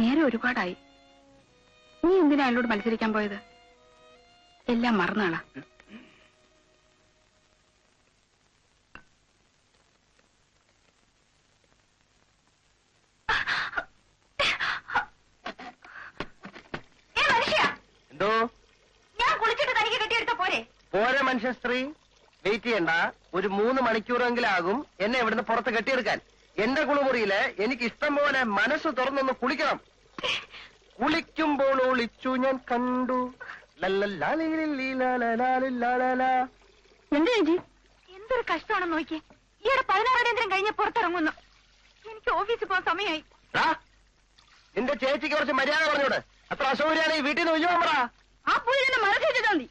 നേരെ ഒരുപാടായി. നീ എന്തിനാ അയാളോട് മത്സരിക്കാൻ പോയത്? എല്ലാം മറന്നാളാ. എന്തോ ഞാൻ കുളിച്ചിട്ട് തനിക്ക് കെട്ടിയെടുത്ത പോരെ? പോരെ മനുഷ്യ സ്ത്രീ, വെയിറ്റ് ചെയ്യണ്ട. ഒരു 3 മണിക്കൂറെങ്കിലാകും എന്നെ ഇവിടുന്ന് പുറത്ത് കെട്ടിയെടുക്കാൻ. എന്റെ കുളിമുറിയില് എനിക്ക് ഇഷ്ടം പോലെ മനസ്സ് തുറന്നൊന്ന് കുളിക്കണം. കുളിക്കുമ്പോൾ ഒളിച്ചു ഞാൻ കണ്ടു. എന്ത് ചേച്ചി, എന്തൊരു കഷ്ടമാണെന്ന് നോക്കിയേ. ഈയിടെ 16 കേന്ദ്രം കഴിഞ്ഞ പുറത്തിറങ്ങുന്നു. എനിക്ക് ഓഫീസിൽ പോകാൻ സമയമായി. നിന്റെ ചേച്ചിക്ക് കുറച്ച് മര്യാദ പറഞ്ഞോട്. അത്ര അസൗകര്യാണ് ഈ വീട്ടിൽ നിന്ന് ഒഴിവാ. ആ പുള്ളി തന്നെ മനസ്സിലാ മതി.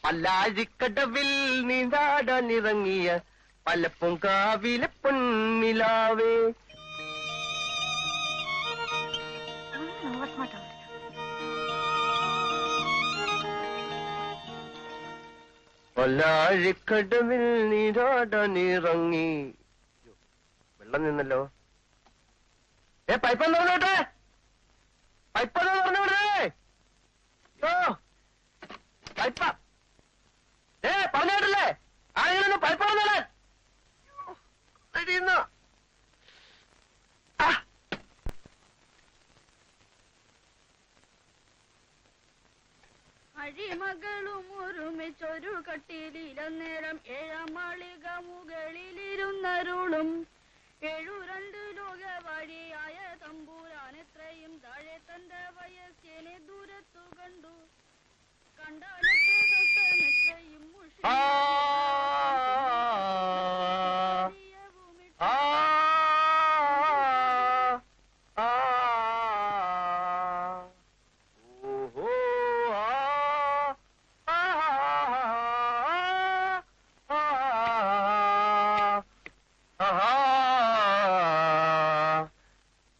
പല്ലാഴിക്കടവിൽ നീന്താടാനിറങ്ങിയ പലപ്പുങ്കാവിലെ പൊന്നിലാവേ. പല്ലാഴിക്കടവിൽ നീരാടാനിറങ്ങി. വെള്ളം നിന്നല്ലോ. പൈപ്പെന്ന് പറഞ്ഞോട്ടെ, പൈപ്പെന്ന് പറഞ്ഞോട്ടെ. പൈപ്പ പറഞ്ഞിട്ടില്ലേ? ആരെങ്കിലും പൈപ്പ് വന്നാലേ അഴിമകളും ഒരുമിച്ചൊരു കട്ടിലിലന്നേരം 7-ാം മാളിക മുകളിലിരുന്നരുളും 7-2 ലോക വഴിയായ തമ്പൂരാൻ എത്രയും താഴെ തന്റെ വയസ്സിനെ ദൂരത്തു കണ്ടു. കണ്ടാലത്തെ കഷ്ടമെത്രയും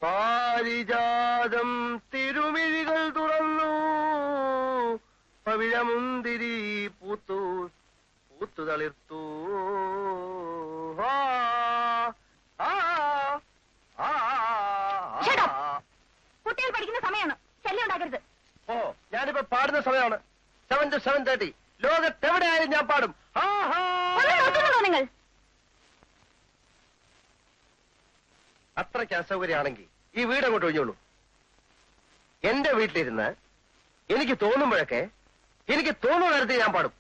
പാരിജാതം തിരുമിഴികൾ തുറന്നു. പവിഴമുന്തിരി പൂത്തു പൂത്തു തളിർത്തു. കുട്ടികൾ പഠിക്കുന്ന സമയമാണ്, ശല്യം ഉണ്ടാക്കരുത്. ഓ, ഞാനിപ്പോ പാടുന്ന സമയമാണ്. 7 to 7:30. ലോകത്തെവിടെയായാലും ഞാൻ പാടും. നിങ്ങൾ അത്രയ്ക്ക് അസൗകര്യമാണെങ്കിൽ ഈ വീട് അങ്ങോട്ട് ഒഴിഞ്ഞോളൂ. എന്റെ വീട്ടിലിരുന്ന് എനിക്ക് തോന്നുമ്പോഴൊക്കെ എനിക്ക് തോന്നുന്ന നേരത്തെ ഞാൻ പാടും.